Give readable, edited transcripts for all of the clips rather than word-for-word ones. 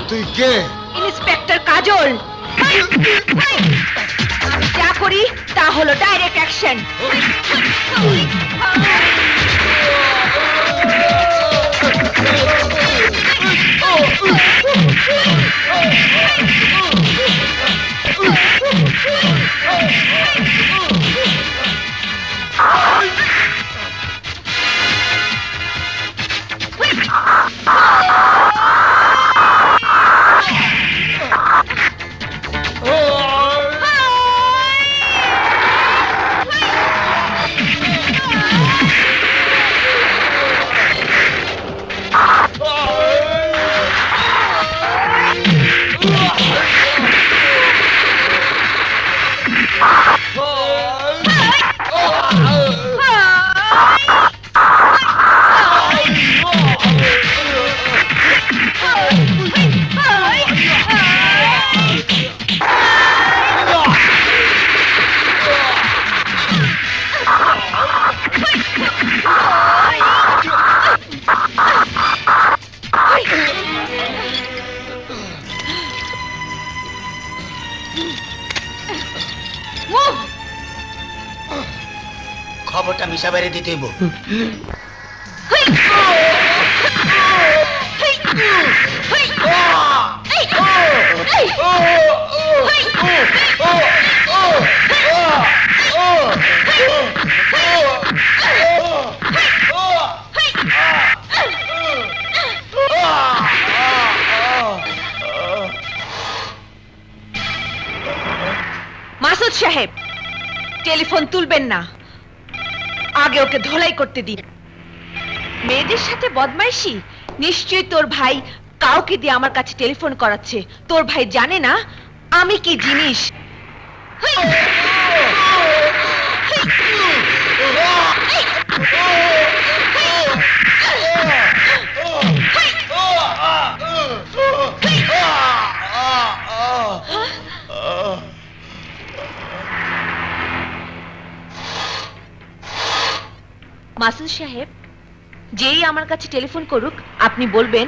তুই কে? ইন্সপেক্টর কাজল। আমি যা করি তা হলো ডাইরেক্ট অ্যাকশন। খবরটা মিশা বাইরে দিতে হইব। মাসুদ সাহেব, টেলিফোন তুলবেন না, আগে ওকে ধোলাই করতে দিন। মেয়েদের সাথে বদমাইশি? নিশ্চয়ই তোর ভাই কাউকে দিয়ে আমার কাছে টেলিফোন করাচ্ছে। তোর ভাই জানে না আমি কি জিনিস। মাসুদ সাহেব, যেই আমার কাছে টেলিফোন করুক আপনি বলবেন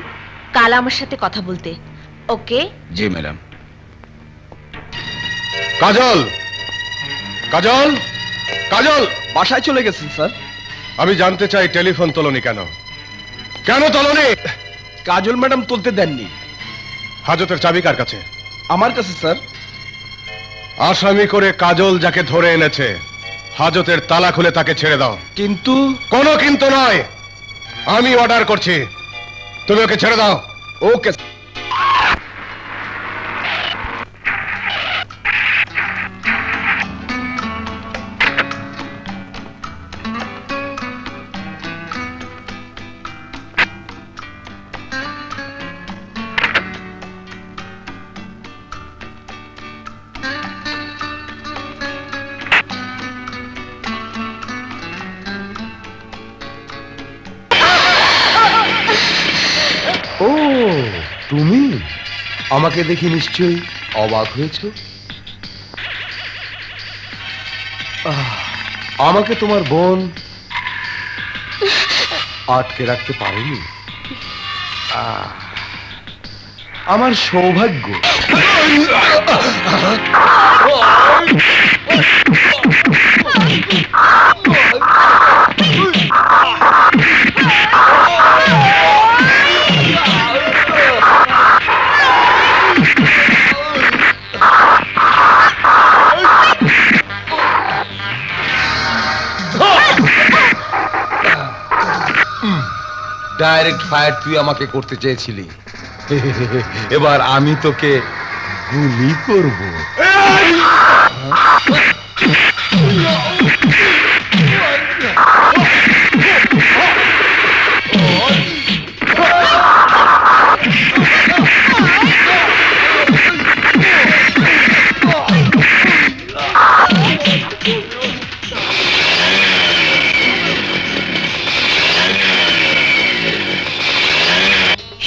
কাল আমার সাথে কথা বলতে। ওকে? জি ম্যাডাম। কাজল, কাজল, কাজল! বাসায় চলে গেছেন স্যার। আমি জানতে চাই টেলিফোন তোলনি কেন? কেন তোলনি? কাজল ম্যাডাম তুলতে দেননি। হাজতের চাবি কার কাছে? আমার কাছে স্যার। আসামি করে কাজল যাকে ধরে এনেছে, হাজতের তালা খুলে তাকে ছেড়ে দাও। কিন্তু কোনো কিন্তু নয়, আমি অর্ডার করছি, তুমি ওকে ছেড়ে দাও। ওকে। ও, তুমি আমাকে দেখে নিশ্চয়ই অবাক হয়েছো। আমাকে তোমার বোন আটকে রাখতে পারেনি। আমার সৌভাগ্য। ডাইরেক্ট ফায়ার তুই আমাকে করতে চেয়েছিলি, এবার আমি তোকে গুলি করব।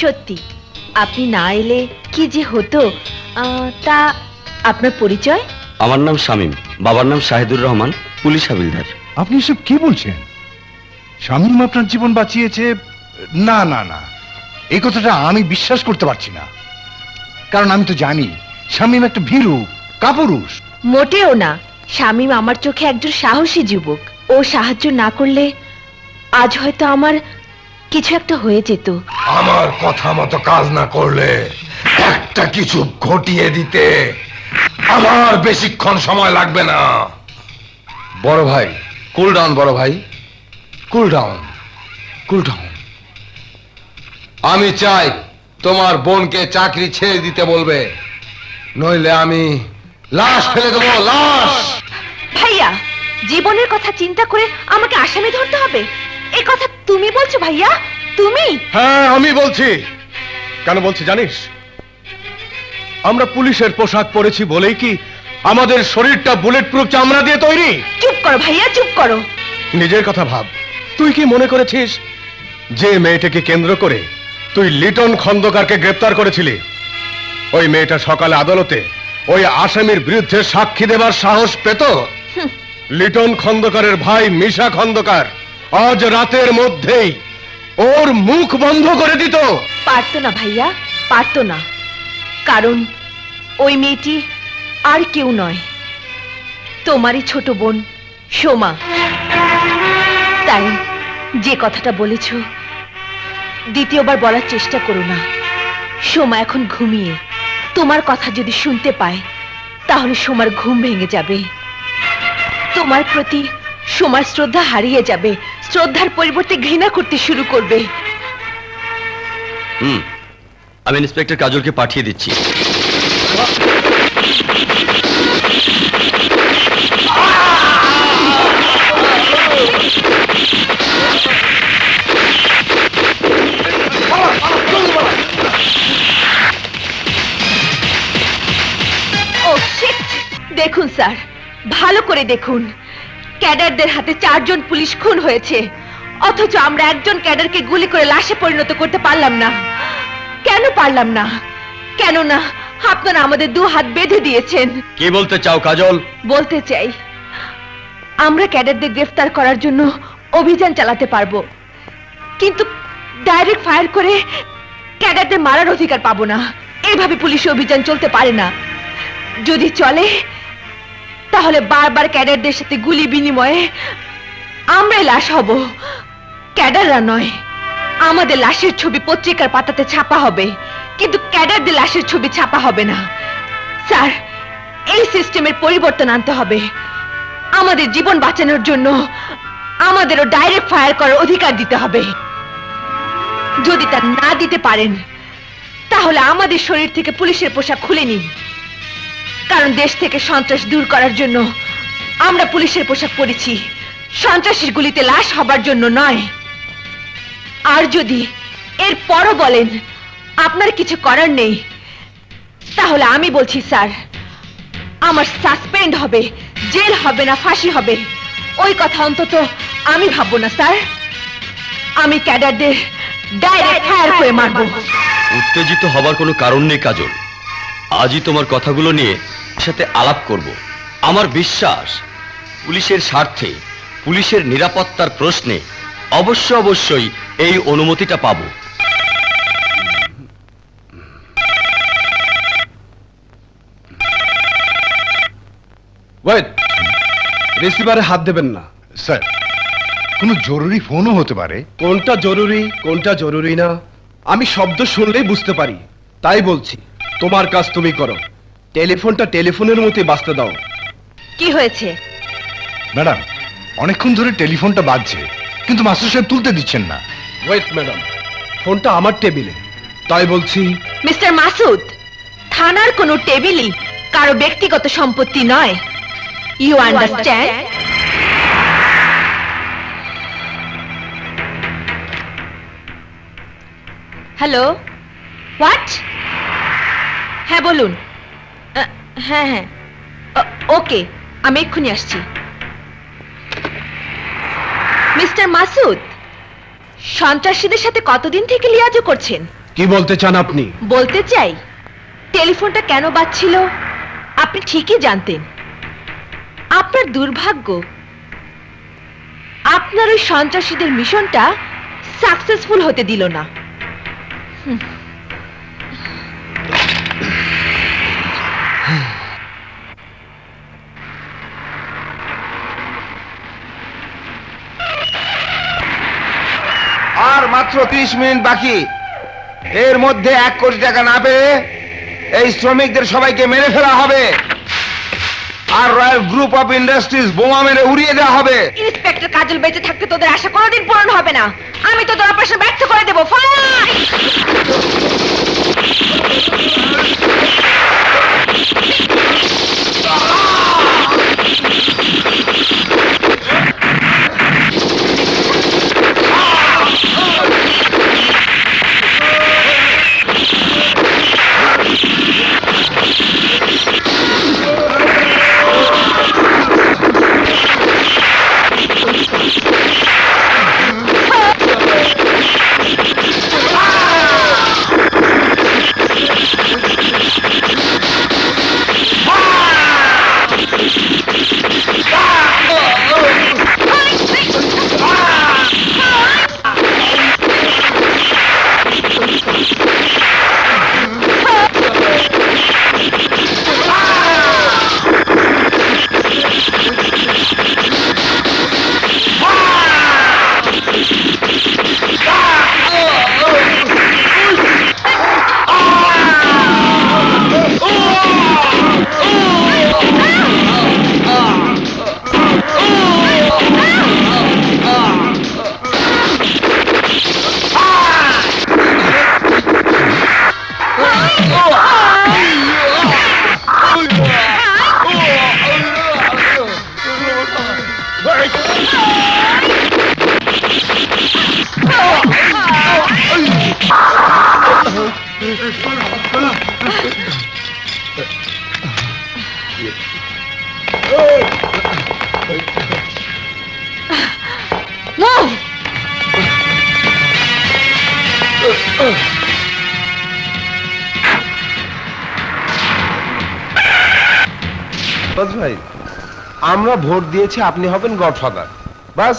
সত্যি আপনি না এলে কি যে হতো। তা আপনার পরিচয়? আমার নাম শামীম, বাবার নাম শাহিদুর রহমান, পুলিশ হাবিলদার। আপনি এসব কি বলছেন? শামীম আপনার জীবন বাঁচিয়েছে? না না না, এই কথাটা আমি বিশ্বাস করতে পারছি না। কারণ আমি তো জানি শামীম একটা ভীরু কাপুরুষ। মোটেও না, শামীম আমার চোখে একজন সাহসী যুবক। ও সাহায্য না করলে আজ হয়তো আমার কিছু একটা হয়ে যেত। আমার কথা মতো কাজ না করলে একটা কিছু ঘটিয়ে দিতে আমার বেশিক্ষণ সময় লাগবে না। বড় ভাই, কুল ডাউন। বড় ভাই, কুল ডাউন, কুল ডাউন। আমি চাই তোমার বোনকে চাকরি ছেড়ে দিতে বলবে, নইলে আমি লাশ ফেলে দেবো, লাশ। ভাইয়া, জীবনের কথা চিন্তা করে আমাকে আসামি ধরতে হবে? এ কথা তুমি বলছো ভাইয়া? তুমি? হ্যাঁ, আমি বলছি। কেন বলছি জানিস? আমরা পুলিশের পোশাক পরেছি বলেই কি আমাদের শরীরটা বুলেট প্রুফ চামড়া দিয়ে তৈরি? চুপ করো ভাইয়া, চুপ করো। নিজের কথা ভাব। তুই কি মনে করেছিস যে মেয়েটাকে কেন্দ্র করে তুই লিটন খন্দকারকে গ্রেপ্তার করেছিলি, ওই মেয়েটা সকালে আদালতে ওই আসামির বিরুদ্ধে সাক্ষী দেবার সাহস পেত? লিটন খন্দকারের ভাই মিশা খন্দকার আজ রাতের মধ্যেই ওর মুখ বন্ধ করে দিত। পারতো না ভাইয়া, পারতো না। কারণ ওই মেয়েটি আর কেউ নয়, তোমারই ছোট বোন সোমা। তাই যে কথাটা বলেছ দ্বিতীয়বার বলার চেষ্টা করো না। সোমা এখন ঘুমিয়ে, তোমার কথা যদি শুনতে পায় তাহলে সোমার ঘুম ভেঙে যাবে। তোমার প্রতি সোমার শ্রদ্ধা হারিয়ে যাবে, শ্রদ্ধার পরিবর্তে ঘৃণা করতে শুরু করবে। আমি ইন্সপেক্টর কাজলকে পাঠিয়ে দিচ্ছি। ও শিট! দেখুন স্যার, ভালো করে দেখুন। ক্যাডারদের হাতে 4 জন পুলিশ খুন হয়েছে, অথচ আমরা একজন ক্যাডারকে গুলি করে লাশে পরিণত করতে পারলাম না। কেন পারলাম না? কেননা আপনারা আমাদের 2 হাত বেঁধে দিয়েছেন। কি বলতে চাও কাজল? বলতে চাই, আমরা ক্যাডারদের গ্রেফতার করার জন্য অভিযান চালাতে পারবো, কিন্তু ডাইরেক্ট ফায়ার করে ক্যাডারদের মারার অধিকার পাবো না। এইভাবে পুলিশ অভিযান চলতে পারে না। যদি চলে তাহলে বারবার ক্যাডারদের সাথে গুলি বিনিময়ে আমরাই লাশ হব, ক্যাডাররা নয়। আমাদের লাশের ছবি পত্রিকার পাতাতে ছাপা হবে, কিন্তু ক্যাডারদের লাশের ছবি ছাপা হবে না। স্যার, এই সিস্টেমের পরিবর্তন আনতে হবে। আমাদের জীবন বাঁচানোর জন্য আমাদেরও ডাইরেক্ট ফায়ার করার অধিকার দিতে হবে। যদি তা না দিতে পারেন তাহলে আমাদের শরীর থেকে পুলিশের পোশাক খুলে নিন, কারণ দেশ থেকে সন্ত্রাস দূর করার জন্য আমরা পুলিশের পোশাক পরেছি, সন্ত্রাসীর গুলিতে লাশ হবার জন্য নয়। আর যদি এর পরও বলেন আপনার কিছু করার নেই, তাহলে আমি বলছি স্যার, আমার সাসপেন্ড হবে, জেল হবে না ফাঁসি হবে, ওই কথা অন্তত আমি ভাববো না স্যার। আমি ক্যাডারদের ডাইরেক্ট ফায়ার করে মারবো। উত্তেজিত হবার কোনো কারণ নেই কাজল। আজই তোমার কথাগুলো নিয়ে সাথে আলাপ করব। আমার বিশ্বাস পুলিশের স্বার্থে, পুলিশের নিরাপত্তার প্রশ্নে অবশ্যই এই অনুমতিটা পাবো। ওয়েট, রিসিভারে হাত দেবেন না। স্যার, কোনো জরুরি ফোনও হতে পারে। কোনটা জরুরি কোনটা জরুরি না আমি শব্দ শুনলেই বুঝতে পারি। তাই বলছি, তোমার কাজ তুমি করো, টেলিফোনটা টেলিফোনের মতোই বাজতে দাও। কি হয়েছে? ম্যাডাম, অনেকক্ষণ ধরে টেলিফোনটা বাজছে, কিন্তু মাস্টার সাহেব তুলতে দিচ্ছেন না। ওয়েট ম্যাডাম, ফোনটা আমার টেবিলে, তাই বলছি। মিস্টার মাসুদ, থানার কোনো টেবিলই কারো ব্যক্তিগত সম্পত্তি নয়। You understand? Hello, what? হ্যাঁ বলুন। হ্যাঁ হ্যাঁ, ওকে, আমি এক্ষুনি আসছি। মিস্টার মাসুদ, সন্ত্রাসীদের সাথে কতদিন থেকে লিয়াজো করছেন? কি বলতে চান আপনি? বলতে চাই, টেলিফোনটা কেন বাজছিল আপনি ঠিকই জানতেন। আপনার দুর্ভাগ্য, আপনার ওই সন্ত্রাসীদের মিশনটা সাকসেসফুল হতে দিল না। মাত্র 30 মিনিট বাকি। এর মধ্যে 1 কোটি টাকা না পেয়ে এই শ্রমিকদের সবাইকে মেরে ফেলা হবে, আর রয়্যাল গ্রুপ অফ ইন্ডাস্ট্রিজ বোমা মেরে উড়িয়ে দেওয়া হবে। ইন্সপেক্টর কাজল বেঁচে থাকতে তোদের আশা কোনোদিন পূরণ হবে না। আমি তোদের অপারেশন ব্যর্থ করে দেবো। ফায়ার! Move! বাস ভাই, আমরা ভোট দিয়েছি আপনি হবেন গডফাদার। বাস,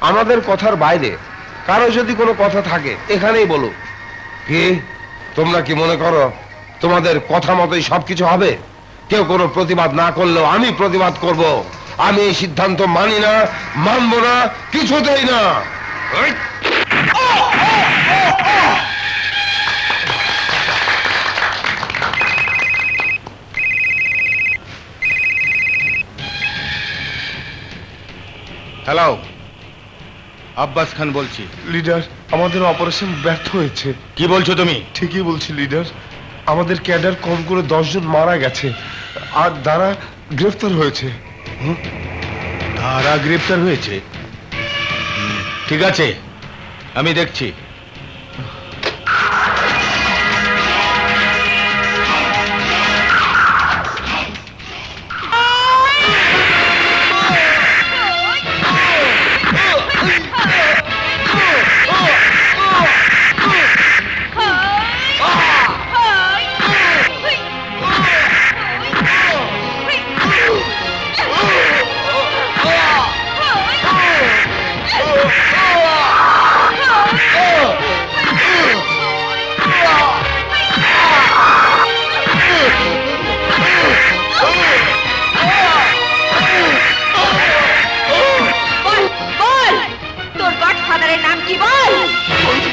আমাদের কথার বাইরে কারো যদি কোনো কথা থাকে এখানেই বলো। কি তোমরা কি মনে করো তোমাদের কথা মতোই সবকিছু হবে? কেউ কোনো প্রতিবাদ না করলেও আমি প্রতিবাদ করব। আমি এই সিদ্ধান্ত মানি না, মানবো না, কিছুতেই না। এই! হ্যালো, আব্বাস খান বলছি। লিডার, আমাদের অপারেশন ব্যর্থ হয়েছে। কি বলছো তুমি? ঠিকই বলছি লিডার, আমাদের ক্যাডার কম করে 10 জন মারা গেছে আর দ্বারা গ্রেফতার হয়েছে। তারা গ্রেপ্তার হয়েছে? ঠিক আছে, আমি দেখছি।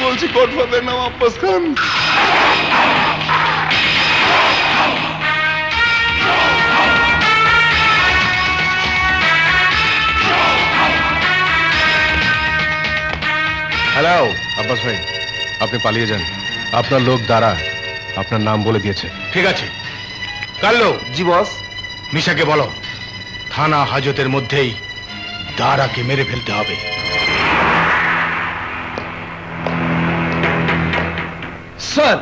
বলছি গডফাদার নাম আব্বাস খান। হ্যালো আব্বাস ভাই, আপনি পালিয়ে যান। আপনার লোক দ্বারা আপনার নাম বলে দিয়েছে। ঠিক আছে, কাল্লো। জি বস। মিশাকে বলো থানা হাজতের মধ্যেই দারাকে মেরে ফেলতে হবে। স্যার,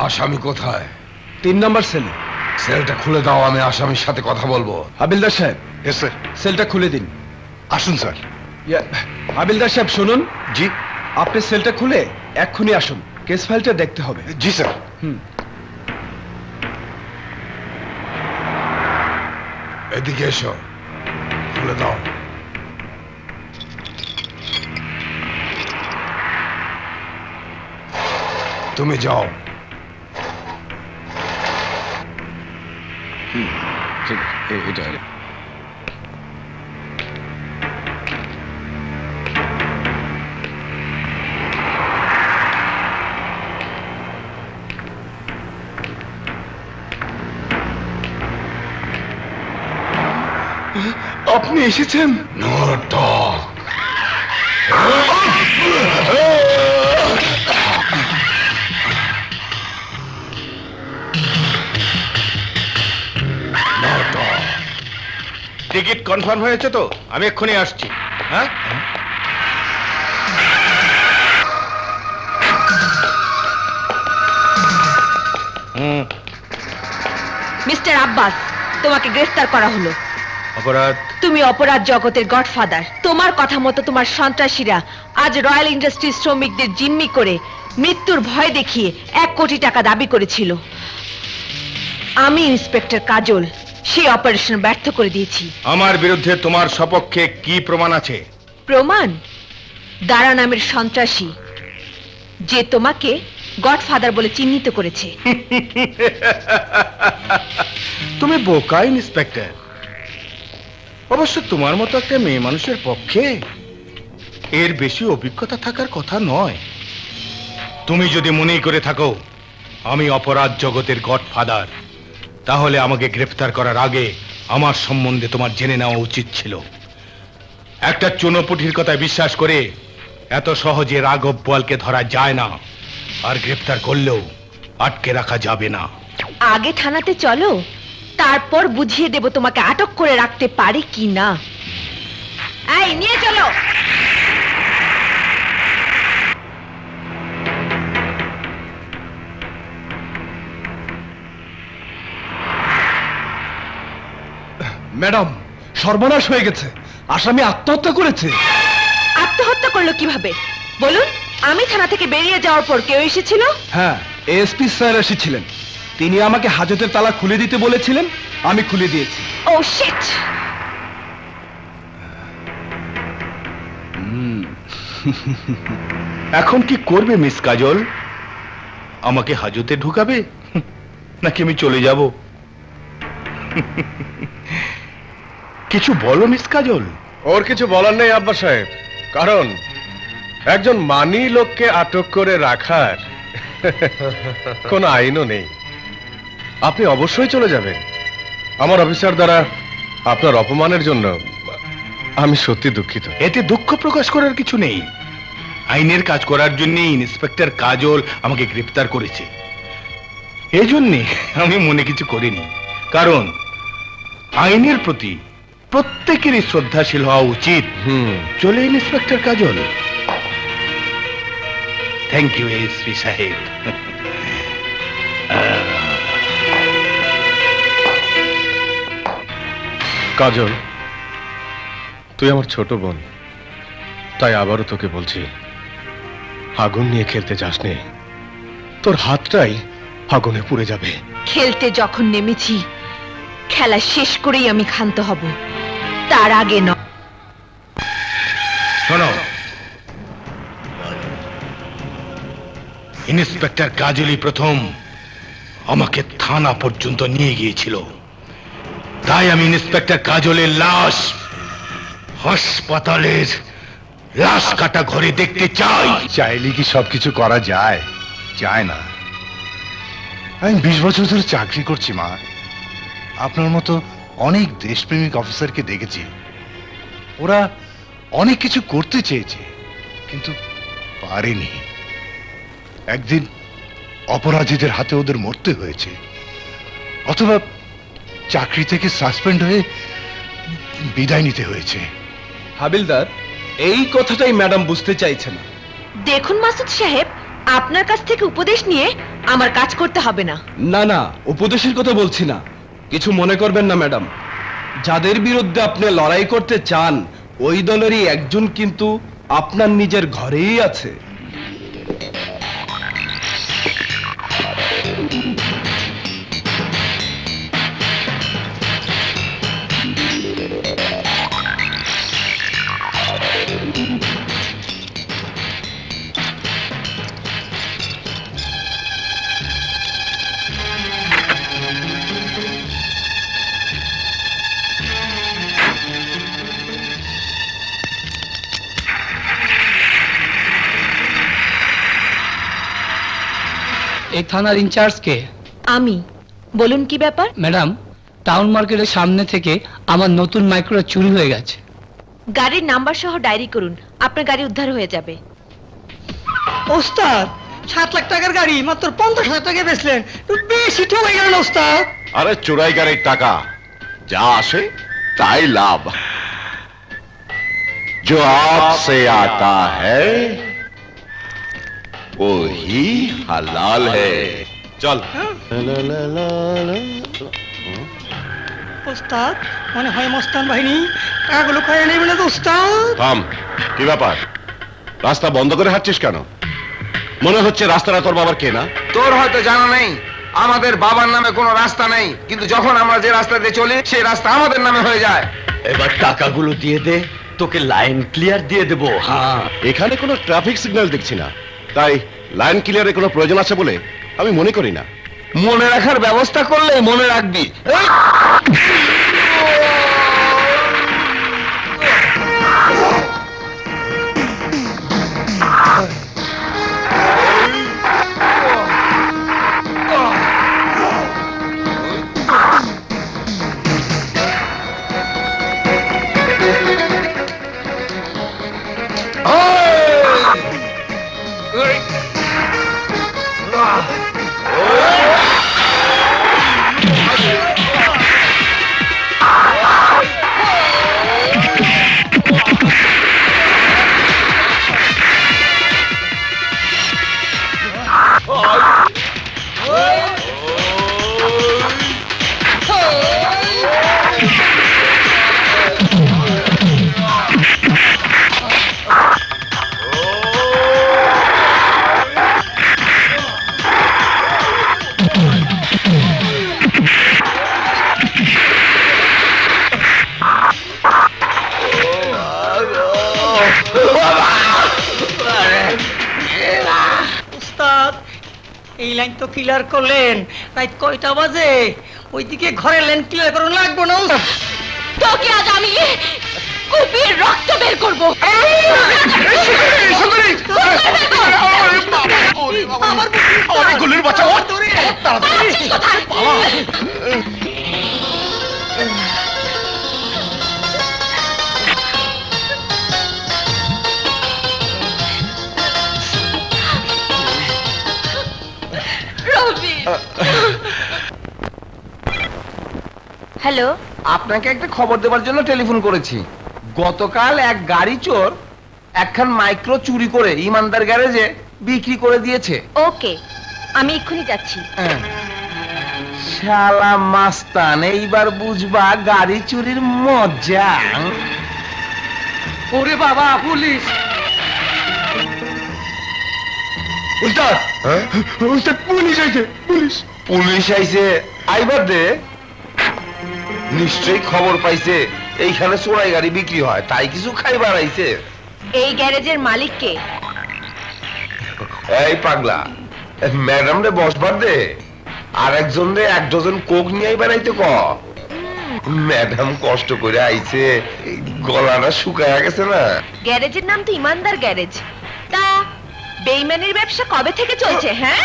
আসামি কোথায়? 3 নম্বর সেল। সেলটা খুলে দাও, আমি আসামির সাথে কথা বলবো। হাবিলদার সাহেব, এস স্যার। সেলটা খুলে দিন। আসুন স্যার। হাবিলদার সাহেব শুনুন, জি। আপনি সেলটা খুলে এক্ষুনি আসুন, কেস ফাইলটা দেখতে হবে। জি স্যার। এদিকে এসো, খুলে দাও। তুমি যাও। ঠিক আছে, এটা আপনি এসেছেন? নাটক। টিকিট কনফার্ম হয়েছে তো? আমি এক্ষুনি আসছি। হ্যাঁ, মিস্টার আব্বাস, তোমাকে গ্রেফতার করা হলো। অপরাধ? তুমি অপরাধ জগতের গডফাদার। তোমার কথা মতো তোমার সন্ত্রাসীরা আজ রয়্যাল ইন্ডাস্ট্রিজ শ্রমিকদের জিম্মি করে মৃত্যুর ভয় দেখিয়ে 1 কোটি টাকা দাবি করেছিল। আমি ইন্সপেক্টর কাজল সেই অপারেশন ব্যর্থ করে দিয়েছি। আমার বিরুদ্ধে তোমার সপক্ষে কি প্রমাণ আছে? প্রমাণ? দারা নামের সন্ত্রাসী, যে তোমাকে গডফাদার বলে চিহ্নিত করেছে। তুমি বোকা ইন্সপেক্টর। অবশ্য তোমার মতো একটা মেয়ে মানুষের পক্ষে এর বেশি অভিজ্ঞতা থাকার কথা নয়। তুমি যদি মনেই করে থাকো আমি অপরাধ জগতের গডফাদার, তাহলে আমাকে গ্রেফতার করার আগে আমার সম্বন্ধে তোমার জেনে নেওয়া উচিত ছিল। একটা চুনোপুটির কথা বিশ্বাস করে এত সহজে রাঘব বোয়ালকে ধরা যায় না, আর গ্রেফতার করলেও আটকে রাখা যাবে না। আগে থানাতে চলো, তারপর বুঝিয়ে দেব তোমাকে আটক করে রাখতে পারি কি না। এই নিয়ে চলো। ম্যাডাম, সর্বনাশ হয়ে গেছে। আসামি আত্মহত্যা করেছে। আত্মহত্যা করলো কিভাবে বলুন? আমি থানা থেকে বেরিয়ে যাওয়ার পর কেউ এসেছিল? হ্যাঁ, এসপি স্যার এসেছিলেন। তিনি আমাকে হাজতের তালা খুলে দিতে বলেছিলেন, আমি খুলে দিয়েছি। ও শিট! এখন কি করবে মিস কাজল? আমাকে হাজতে ঢুকাবে নাকি আমি চলে যাব? কিছু বলো মিস কাজল। ওর কিছু বলার নেই আব্বাস সাহেব, কারণ একজন মানি লোককে আটক করে রাখার কোনো আইনও নেই। আপনি অবশ্যই চলে যাবেন। আমার অফিসার দ্বারা আপনার অপমানের জন্য আমি সত্যি দুঃখিত। এতে দুঃখ প্রকাশ করার কিছু নেই। আইনের কাজ করার জন্য ইন্সপেক্টর কাজল আমাকে গ্রেফতার করেছে। এই জন্যে আমি মনে কিছু করিনি, কারণ আইনের প্রতি প্রত্যেকেরই শ্রদ্ধাশীল হওয়া উচিত। চলে inspector Kajal. Thank you SP সাহেব। কাজল, তুই আমার ছোট বোন, তাই আবারও তোকে বলছি, আগুন নিয়ে খেলতে যাস নে। তোর হাতটাই আগুনে পুড়ে যাবে। খেলতে যখন নেমেছি, খেলা শেষ করেই আমি ক্ষান্ত হব, তার আগে নয়। শোনো, ইন্সপেক্টর কাজলই প্রথম আমাকে থানা পর্যন্ত নিয়ে গিয়েছিল। তাই আমি ইন্সপেক্টর কাজলের লাশ হাসপাতালের লাশ কাটা ঘরে দেখতে চাই। চাইলে কি সবকিছু করা যায়? যায় না। আমি 20 বছর ধরে চাকরি করছি মা। আপনার মতো অনেক দেশপ্রেমিক অফিসারকে দেখেছি। ওরা অনেক কিছু করতে চেয়েছে, কিন্তু পারেনি। একদিন অপরাধীদের হাতে ওদের মরতে হয়েছে, অথবা চাকরি থেকে সাসপেন্ড হয়ে বিদায় নিতে হয়েছে। হাবিলদার, এই কথাটাই ম্যাডাম বুঝতে চাইছে না। দেখুন মাসুদ সাহেব, আপনার কাছ থেকে উপদেশ নিয়ে আমার কাজ করতে হবে না। না না, উপদেশের কথা বলছি না, কিছু মনে করবেন না ম্যাডাম। যাদের বিরুদ্ধে আপনি লড়াই করতে চান, ওই দলেরই একজন কিন্তু আপনার নিজের ঘরেই আছে। এই থানার ইনচার্জ কে? আমি। বলুন কি ব্যাপার? ম্যাডাম, টাউন মার্কেটের সামনে থেকে আমার নতুন মাইক্রো চুরি হয়ে গেছে। গাড়ির নাম্বার সহ ডায়েরি করুন, আপনার গাড়ি উদ্ধার হয়ে যাবে। ওস্তাদ 7 লাখ টাকার গাড়ি মাত্র 50,000 টাকা বেচলেন, বেশি তো হয়ে গেল ওস্তাদ। আরে চোরাই গাড়ির টাকা যা আসে তাই লাভ। जो आपसे आता है वो ही हलाल है। चल ওস্তাদ মনে হয় মস্তান বাহিনী টাকাগুলো খাইয়ে নেবে না তো ওস্তাদ। থাম, কি ব্যাপার? রাস্তা বন্ধ করে হাঁটছিস কেন? মনে হচ্ছে রাস্তাটা তোর বাবার কেনা। তোর হয়তো জানা নেই, আমাদের বাবার নামে কোনো রাস্তা নেই, কিন্তু যখন আমরা যে রাস্তা দিয়ে চলি সেই রাস্তা আমাদের নামে হয়ে যায়। এবার টাকাগুলো দিয়ে দে, তোকে লাইন ক্লিয়ার দিয়ে দেবো। হ্যাঁ, এখানে কোনো ট্রাফিক সিগন্যাল দেখছি না, তাই লাইন ক্লিয়ারের কোনো প্রয়োজন আছে বলে আমি মনে করি না। মনে রাখার ব্যবস্থা করলে মনে রাখবি। এই! ওস্তাদ এই লাইন তো ক্লিয়ার করলেন, রাত কয়টা বাজে? ওইদিকে ঘরের লাইন ক্লিয়ার করুন, লাগবো না ওস্তাদ। তোকে আজ আমি কুপির রক্ত বের করবো। আমার গুলির বাচ্চা রবি, হ্যালো, আপনাকে একটা খবর দেওয়ার জন্য টেলিফোন করেছি। গতকাল এক গাড়ি চোর একখান মাইক্রো চুরি করে ইমানদার গ্যারেজে বিক্রি করে দিয়েছে। ওকে, আমি এক্ষুনি যাচ্ছি। শালা মাস্তান, এইবার বুঝবা গাড়ি চুরির মজা। ওরে বাবা, পুলিশ! উস্তাদ, উস্তাদ, পুলিশ আইছে, পুলিশ পুলিশ আইছে। আইবার দে, নিশ্চয়ই খবর পাইছে এইখানে চোরাই গাড়ি বিক্রি হয়, তাই কিছু খাইবার আইছে। এই গ্যারেজের মালিক কে? এই পাগলা, ম্যাডাম রে বসবার দে, আর একজন রে 1 ডজন কোক নিয়ে আইবার আইতে ক। ম্যাডাম কষ্ট করে আইছে, এই গলাটা শুকায়া গেছে না। গ্যারেজের নাম তো ইমানদার গ্যারেজ। তা বেইমানির ব্যবসা কবে থেকে চলছে? হ্যাঁ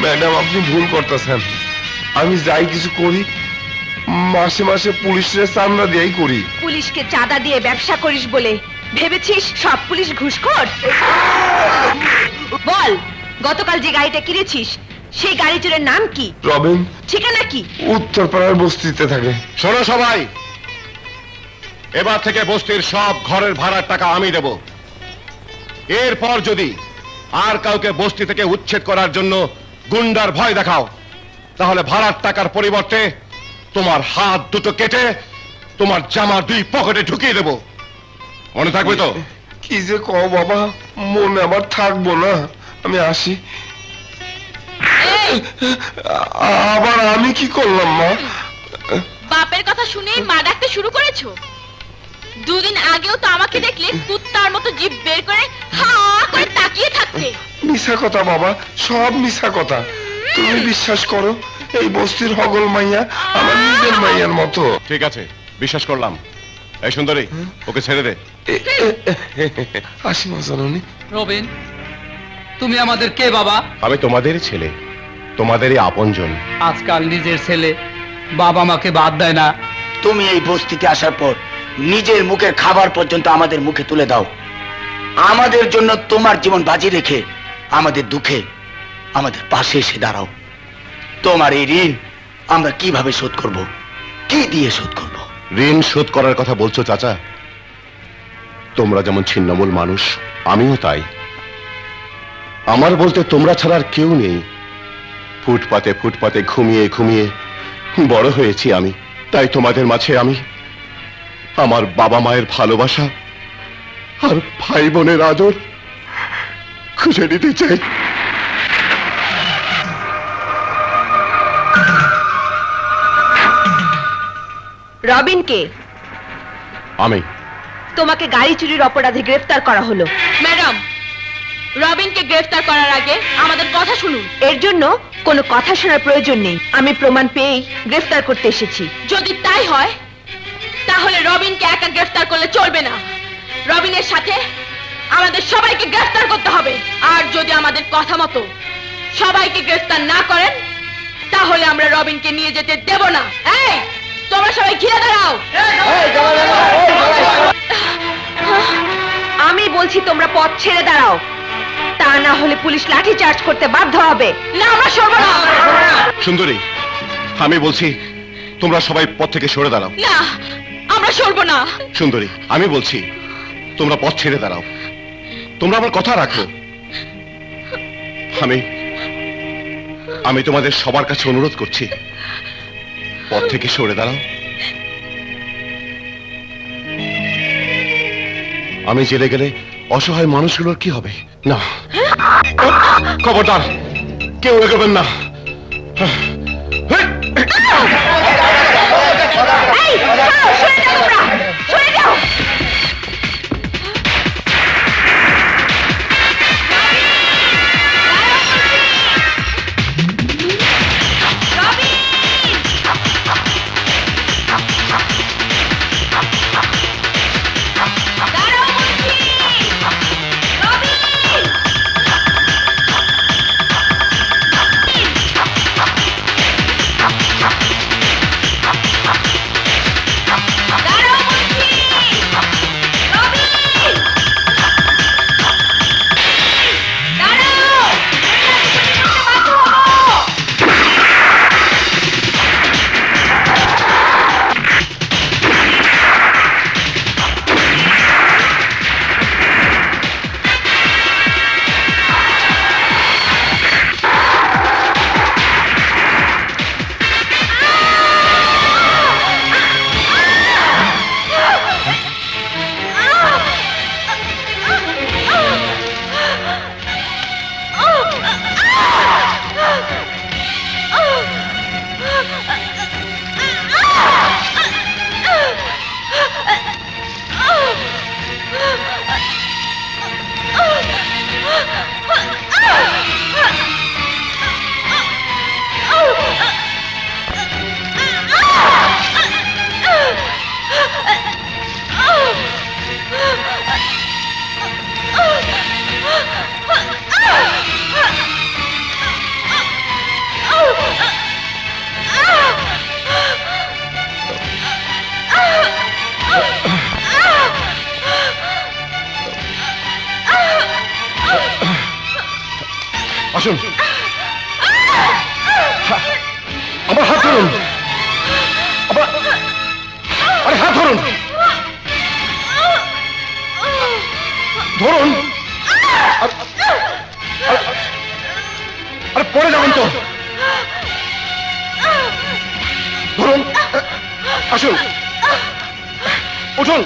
ম্যাডাম, আপনি ভুল করতেছেন। আমি যাই কিছু করি মাসে মাসে পুলিশের চান্দা দিয়েই করি। পুলিশকে চাঁদা দিয়ে ব্যবসা করিস বলে ভেবেছিস সব পুলিশ ঘুষখোর? বল, গতকাল যে গাড়িটা কিনেছিস সেই গাড়ি চোরের নাম কি? রবিন, ঠিকানা কি? উত্তরপাড়ার বস্তিতে থাকে। শোনো সবাই, এবার থেকে বস্তির সব ঘরের ভাড়ার টাকা আমি দেব। এরপর যদি আর কাউকে বস্তি থেকে উচ্ছেদ করার জন্য গুন্ডার ভয় দেখাও, তাহলে ভাড়ার টাকার পরিবর্তে তোমার হাত দুটো কেটে তোমার জামার 2 পকেটে ঢুকিয়ে দেব। মনে থাকবে তো? কি যে কও বাবা, মনে আবার থাকবো না। আমি আসি। আবার আমি কি করলাম মা? বাপের কথা শুনেই মা ডাকতে শুরু করেছো? 2 দিন আগেও তো আমাকে দেখলে কুত্তার মতো জিভ বের করে হা করে তাকিয়ে থাকতে। মিছা কথা বাবা, সব মিছা কথা। তুমি বিশ্বাস করো, এই বস্তির হগল মাইয়া আমার নিজের মাইয়ার মতো। ঠিক আছে, বিশ্বাস করলাম। এই সুন্দরী, ওকে ছেড়ে দে। আসি মা জননী। রবিন, তুমি আমাদের কে বাবা? আমি তোমাদের ছেলে, তোমাদেরই আপনজন। আজকাল নিজের ছেলে বাবা মাকে বাদ দেয় না। তুমি এই বস্তিতে আসার পর নিজের মুখের খাবার পর্যন্ত আমাদের মুখে তুলে দাও। আমাদের জন্য তোমার জীবন বাজি রেখে আমাদের দুঃখে আমাদের পাশে এসে দাঁড়াও। তোমার এই ঋণ আমরা কিভাবে শোধ করব, কি দিয়ে শোধ করব? ঋণ শোধ করার কথা বলছো চাচা? তোমরা যেমন ছিন্নমূল মানুষ, আমিও তাই। আমার বলতে তোমরা ছাড়া আর কেউ নেই। ফুটপাতে ফুটপাতে ঘুমিয়ে ঘুমিয়ে বড় হয়েছি আমি। তাই তোমাদের মাঝে আমি আমার বাবা মায়ের ভালোবাসা আর ভাই বোনের আদর খুঁজে নিতে চাই। রবিনকে আমি তোমাকে গাড়ি চুরির অপরাধে গ্রেফতার করা হলো। ম্যাডাম, রবিনকে গ্রেফতার করার আগে আমাদের কথা শুনুন। এর জন্য কোনো কথা শোনার প্রয়োজন নেই। আমি প্রমাণ পেয়েই গ্রেফতার করতে এসেছি। যদি তাই হয় তাহলে রবিনকে একা গ্রেফতার করলে চলবে না। রবিনের সাথে আমাদের সবাইকে গ্রেফতার করতে হবে। আর যদি আমাদের কথা মতো সবাইকে গ্রেফতার না করেন তাহলে আমরা রবিনকে নিয়ে যেতে দেব না। এই, তোমরা সবাই ঘিরে দাঁড়াও। আমি বলছি তোমরা পথ ছেড়ে দাঁড়াও, তা না হলে পুলিশ লাঠি চার্জ করতে বাধ্য হবে। না, আমরা সরব না। সুন্দরী, আমি বলছি তোমরা সবাই পথ থেকে সরে দাঁড়াও। না, আমরা সরব না। সুন্দরী, আমি বলছি তোমরা পথ ছেড়ে দাঁড়াও। তোমরা আমার কথা রাখো। আমি তোমাদের সবার কাছে অনুরোধ করছি, পথ থেকে সরে দাঁড়াও। আমি জেলে গেলে অসহায় মানুষগুলোর কি হবে? না, খবরদার কেউ এগোবেন না। এই, সরে যাও তোমরা, সরে যাও। আসুন, আমার হাত ধরুন। আরে হাত ধরুন, ধরুন। আরে পড়ে যাবেন তো। ধরুন, আসুন, উঠুন।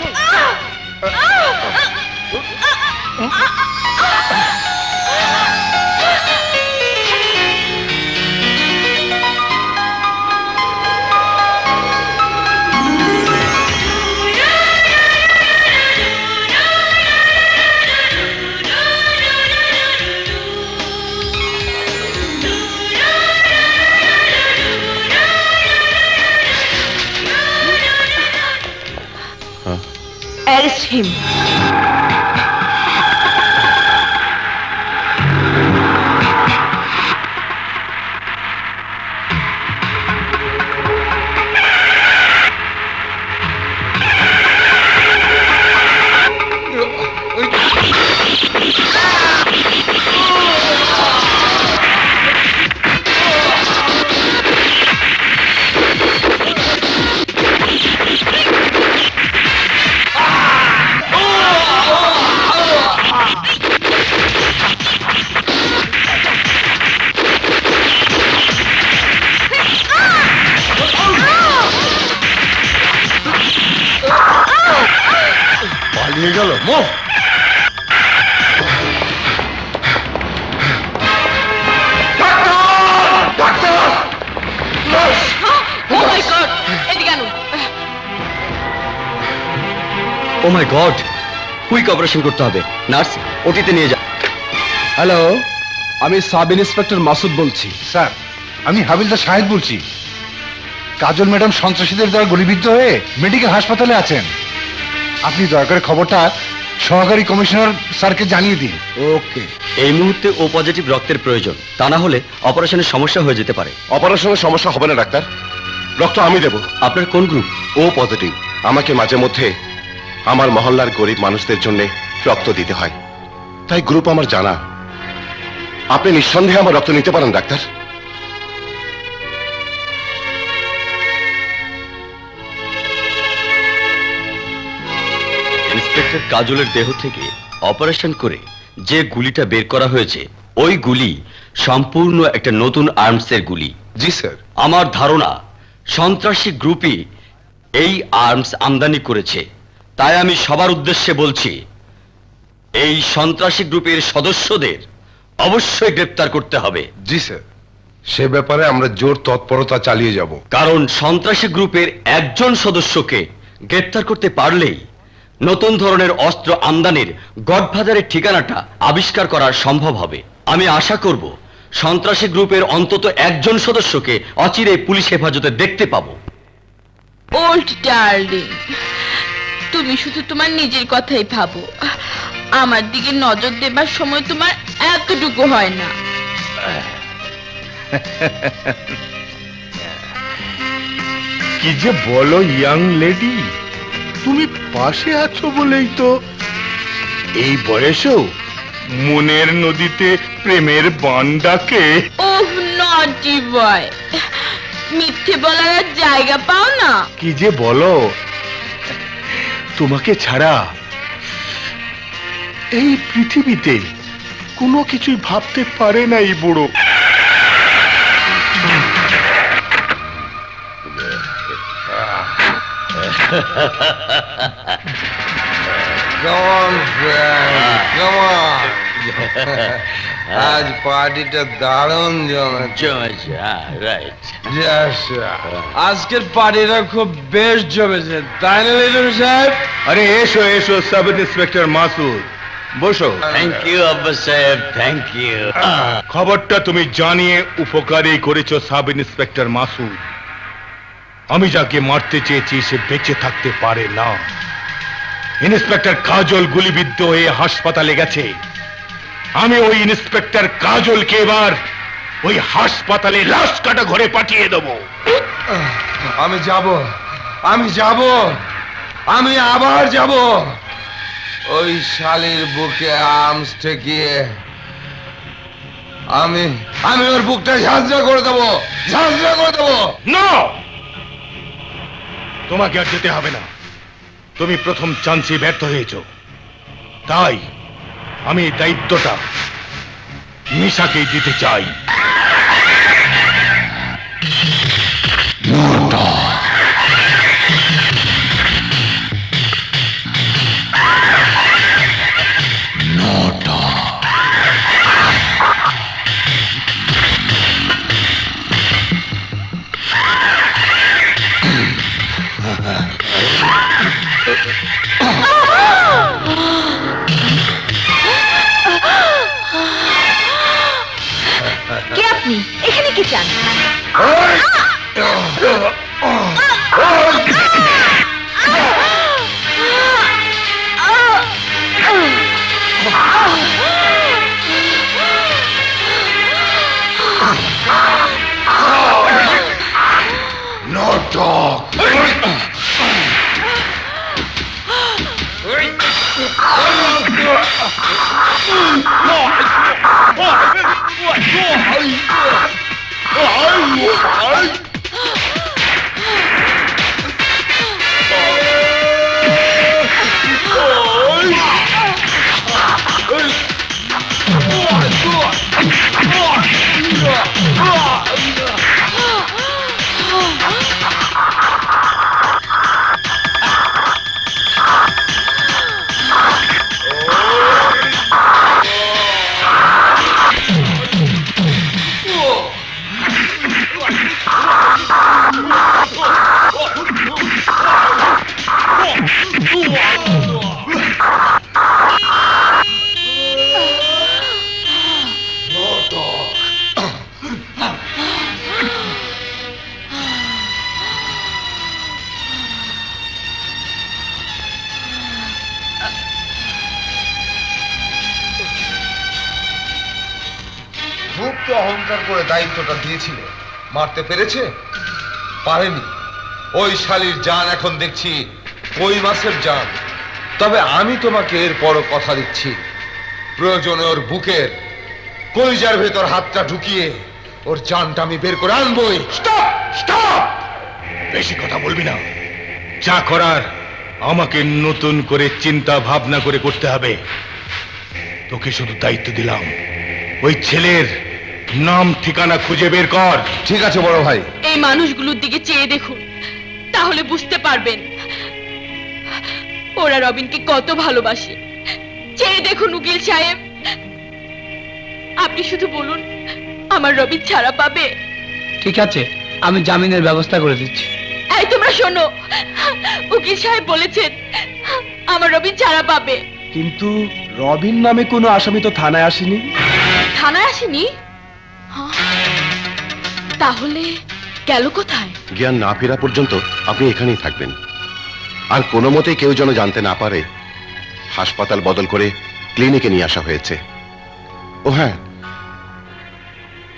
Arrest him. চলো মুভ। ও মাই গড, এদিকে আনুন। ও মাই গড, কুইক অপারেশন করতে হবে। নার্স, ওটিতে নিয়ে যা। হ্যালো, আমি সাব ইন্সপেক্টর মাসুদ বলছি। স্যার, আমি হাবিলদার শাহেদ বলছি। কাজল ম্যাডাম সন্ত্রাসীদের দ্বারা গুলিবিদ্ধ হয়ে মেডিকেল হাসপাতালে আছেন। আপনি দয়া করে খবরটা সহকারী কমিশনার স্যারকে জানিয়ে দিন। ওকে। এই মুহূর্তে ও পজিটিভ রক্তের প্রয়োজন, তা না হলে অপারেশনের সমস্যা হয়ে যেতে পারে। অপারেশনের সমস্যা হবে না ডাক্তার, রক্ত আমি দেব। আপনার কোন গ্রুপ? ও পজিটিভ। আমাকে মাঝে মধ্যে আমার মহল্লার গরিব মানুষদের জন্য রক্ত দিতে হয়, তাই গ্রুপ আমার জানা। আপনি নিঃসন্দেহে আমার রক্ত নিতে পারেন ডাক্তার। ইন্সপেক্টর কাজলের দেহ থেকে অপারেশন করে যে গুলিটা বের করা হয়েছে, ওই গুলি সম্পূর্ণ একটা নতুন আর্মসের গুলি। জি স্যার। আমার ধারণা সন্ত্রাসী গ্রুপই এই আর্মস আমদানি করেছে। তাই আমি সবার উদ্দেশ্যে বলছি, এই সন্ত্রাসী গ্রুপের সদস্যদের অবশ্যই গ্রেপ্তার করতে হবে। জি স্যার, সে ব্যাপারে আমরা জোর তৎপরতা চালিয়ে যাব। কারণ সন্ত্রাসী গ্রুপের একজন সদস্যকে গ্রেপ্তার করতে পারলেই নতুন ধরনের অস্ত্র আমদানির গডফাদারের ঠিকানাটা আবিষ্কার করা সম্ভব হবে। আমি আশা করব সন্ত্রাসী গ্রুপের অন্তত একজন সদস্যকে অচিরে পুলিশ হেফাজতে দেখতে পাবো। ওল্ড ডার্লিং, তুমি শুধু তোমার নিজের কথাই ভাবো, আমার দিকে নজর দেবার সময় তোমার এতটুকু হয় না। কি যে বলো ইয়াং লেডি, তুমি পাশে আছো বলেই তো এই বয়সেও মনের নদীতে প্রেমের বান ডাকে। ওহ নটি বয়, মিথ্যে বলার আর জায়গা পাও না। কি যে বলো, তোমাকে ছাড়া এই পৃথিবীতে কোনো কিছুই ভাবতে পারে না এই বুড়ো। আজ পার্টিটা দারুণ জমেছে। আজকের পার্টিটা খুব বেশ জমেছে, তাই না লিটন সাহেব? আরে এসো এসো সাব ইন্সপেক্টর মাসুদ, বসো। থ্যাংক ইউ আব্বা সাহেব, থ্যাংক ইউ। খবরটা তুমি জানিয়ে উপকারই করেছো সাব ইন্সপেক্টর মাসুদ। আমি যাকে মারতে চেয়েছি সে বেঁচে থাকতে পারে না। ইন্সপেক্টর কাজল গুলিবিদ্ধ হয়ে হাসপাতালে গেছে। আমি ওই ইন্সপেক্টর কাজলকে এবার ওই হাসপাতালে লাশ কাটা ঘরে পাঠিয়ে দেবো। আমি যাব, আমি যাব, আমি আবার যাব ওই শালির বুকে আর্মস ঠেকিয়ে আমি আমি ওর বুকটা ঝাঁঝরা করে দেবো, ঝাঁঝরা করে দেবো। না, তোমাকে আর যেতে হবে না। তুমি প্রথম চান্সে ব্যর্থ হয়েছ, তাই আমি এই দায়িত্বটা নিশাকেই দিতে চাই। কে আপনি? এখানে কি চান? দায়িত্বটা দিয়েছিলে মারতে পেরেছে? পারেনি। ওই শালীর জান এখন দেখছি কই মাছের জান। তবে আমি তোমাকে এরপরও কথা দিচ্ছি, প্রয়োজনে ওর বুকের কলিজার ভেতর হাতটা ঢুকিয়ে ওর জানটা আমি বের করে আনবই। স্টপ স্টপ, বেশি কথা বলবি না। যা করার আমাকে নতুন করে চিন্তা ভাবনা করে করতে হবে। তোকে শুধু দায়িত্ব দিলাম, ওই ছেলের নাম ঠিকানা খুঁজে বের কর। ঠিক আছে বড় ভাই। এই মানুষগুলোর দিকে চেয়ে দেখুন, তাহলে বুঝতে পারবেন ওরা রবিনকে কত ভালোবাসে। চেয়ে দেখুন উকিল সাহেব, আপনি শুধু বলুন আমার রবিন ছাড়া পাবে? ঠিক আছে, আমি জামিনের ব্যবস্থা করে দিচ্ছি। এই তোমরা শোনো, উকিল সাহেব বলেছেন আমার রবিন ছাড়া পাবে। কিন্তু রবিন নামে কোনো আসামি তো থানায় আসেনি। থানায় আসেনি? হ্যাঁ, তাহলে গেল কোথায়? জ্ঞান না ফেরা পর্যন্ত আপনি এখানেই থাকবেন। আর কোনো মতেই কেউ যেন জানতে না পারে হাসপাতাল বদল করে ক্লিনিকে নিয়ে আসা হয়েছে। ও হ্যাঁ,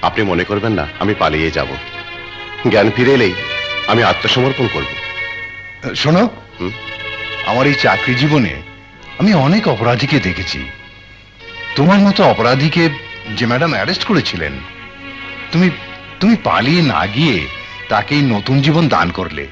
আপনি মনে করবেন না আমি পালিয়ে যাব। জ্ঞান ফিরে এলেই আমি আত্মসমর্পণ করব। শোনো, হুম? আমার এই চাকরি জীবনে আমি অনেক অপরাধীকে দেখেছি। তোমার মতো অপরাধীকে যে ম্যাডাম অ্যারেস্ট করেছিলেন, তুমি পালিয়ে না গিয়ে তাকেই নতুন জীবন দান করলে।